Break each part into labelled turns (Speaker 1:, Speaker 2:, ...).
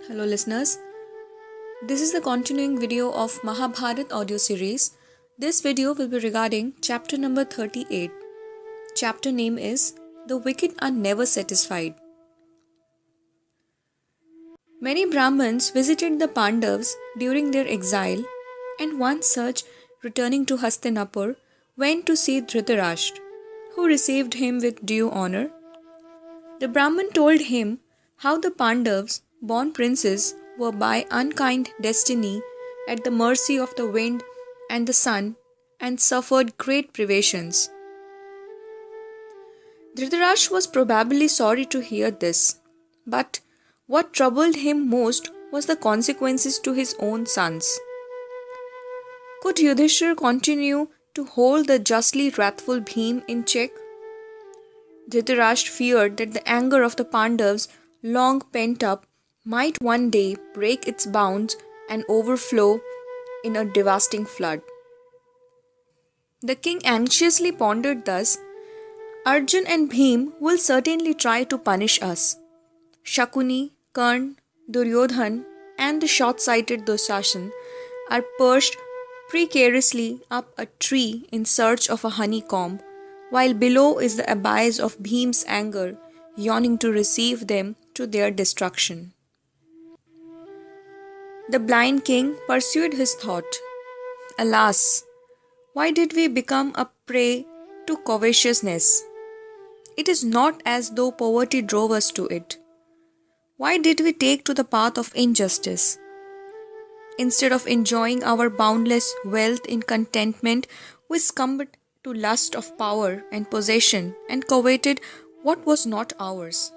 Speaker 1: Hello, listeners. This is the continuing video of Mahabharat audio series. This video will be regarding chapter number 38. Chapter name is The Wicked Are Never Satisfied. Many Brahmins visited the Pandavas during their exile, and one such, returning to Hastinapur, went to see Dhritarashtra, who received him with due honor. The Brahmin told him how the Pandavas, born princes, were by unkind destiny at the mercy of the wind and the sun and suffered great privations. Dhritarashtra was probably sorry to hear this, but what troubled him most was the consequences to his own sons. Could Yudhishthir continue to hold the justly wrathful Bhim in check? Dhritarashtra feared that the anger of the Pandavas, long pent up, might one day break its bounds and overflow in a devastating flood. The king anxiously pondered thus, Arjun and Bhim will certainly try to punish us. Shakuni, Karn, Duryodhan and the short-sighted Dushasan are perched precariously up a tree in search of a honeycomb, while below is the abyss of Bhim's anger, yawning to receive them to their destruction. The blind king pursued his thought. Alas, why did we become a prey to covetousness? It is not as though poverty drove us to it. Why did we take to the path of injustice? Instead of enjoying our boundless wealth in contentment, we succumbed to lust of power and possession and coveted what was not ours.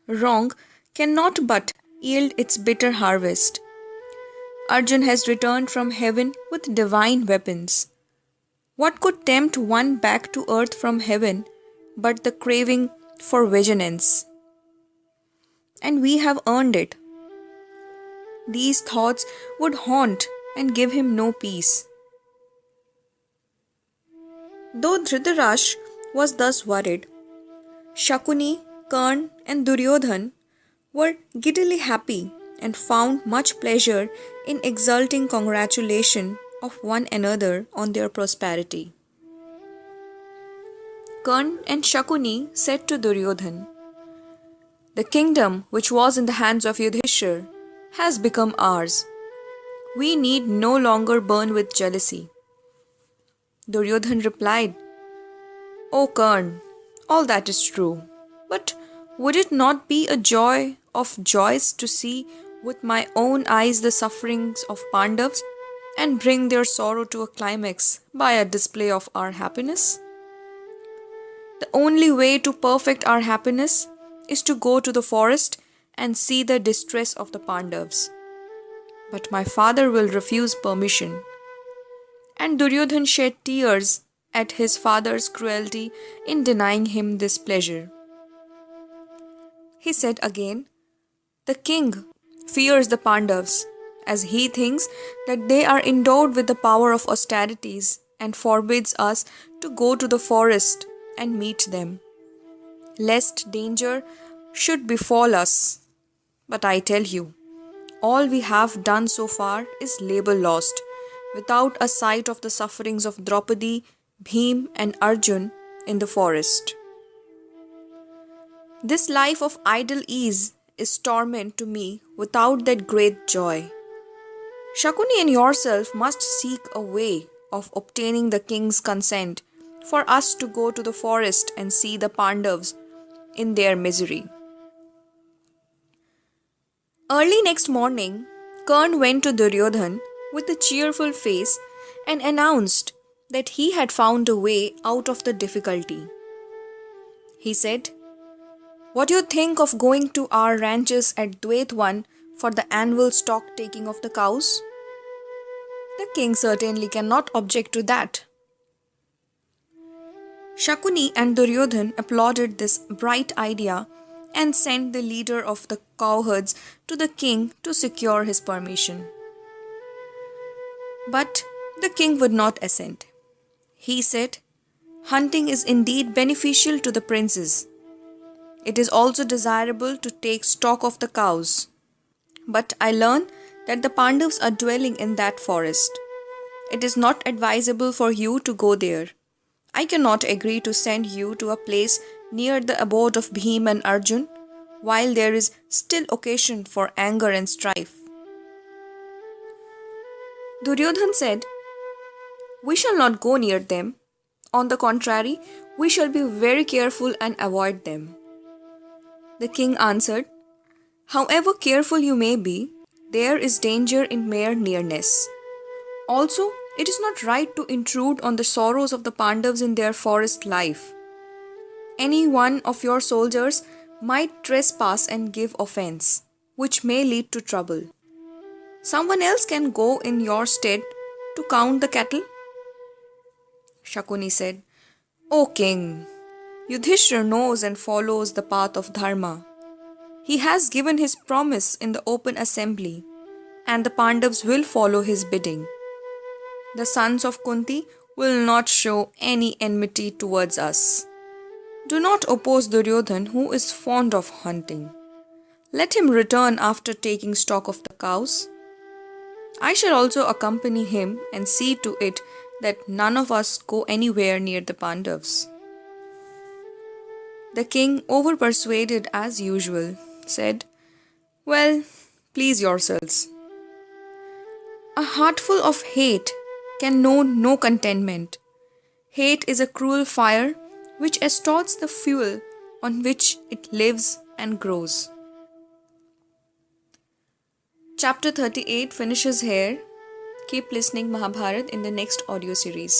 Speaker 1: Wrong cannot but yield its bitter harvest. Arjun has returned from heaven with divine weapons. What could tempt one back to earth from heaven but the craving for vengeance? And we have earned it. These thoughts would haunt and give him no peace. Though Dhritarashtra was thus worried, Shakuni, Karn and Duryodhan were giddily happy and found much pleasure in exulting congratulation of one another on their prosperity. Karn and Shakuni said to Duryodhan, The kingdom which was in the hands of Yudhishthir has become ours. We need no longer burn with jealousy. Duryodhan replied, O Karn, all that is true, but would it not be a joy of joys to see with my own eyes the sufferings of Pandavas and bring their sorrow to a climax by a display of our happiness? The only way to perfect our happiness is to go to the forest and see the distress of the Pandavas. But my father will refuse permission. And Duryodhan shed tears at his father's cruelty in denying him this pleasure. He said again, The king fears the Pandavas, as he thinks that they are endowed with the power of austerities and forbids us to go to the forest and meet them, lest danger should befall us. But I tell you, all we have done so far is labor lost, without a sight of the sufferings of Draupadi, Bhim and Arjun in the forest. This life of idle ease is torment to me without that great joy. Shakuni and yourself must seek a way of obtaining the king's consent for us to go to the forest and see the Pandavas in their misery. Early next morning, Karn went to Duryodhan with a cheerful face and announced that he had found a way out of the difficulty. He said, What do you think of going to our ranches at Dwaitwan for the annual stock taking of the cows? The king certainly cannot object to that. Shakuni and Duryodhan applauded this bright idea and sent the leader of the cowherds to the king to secure his permission. But the king would not assent. He said, Hunting is indeed beneficial to the princes. It is also desirable to take stock of the cows. But I learn that the Pandavas are dwelling in that forest. It is not advisable for you to go there. I cannot agree to send you to a place near the abode of Bhim and Arjun, while there is still occasion for anger and strife. Duryodhan said, "We shall not go near them. On the contrary, we shall be very careful and avoid them." The king answered, "However careful you may be, there is danger in mere nearness. Also, it is not right to intrude on the sorrows of the Pandavas in their forest life. Any one of your soldiers might trespass and give offense, which may lead to trouble. Someone else can go in your stead to count the cattle." Shakuni said, "O king, Yudhishthir knows and follows the path of dharma. He has given his promise in the open assembly, and the Pandavas will follow his bidding. The sons of Kunti will not show any enmity towards us. Do not oppose Duryodhan, who is fond of hunting. Let him return after taking stock of the cows. I shall also accompany him and see to it that none of us go anywhere near the Pandavas." The king, overpersuaded as usual, said, "Well, please yourselves. A heart full of hate can know no contentment. Hate is a cruel fire which extorts the fuel on which it lives and grows." Chapter 38 finishes here. Keep listening Mahabharat in the next audio series.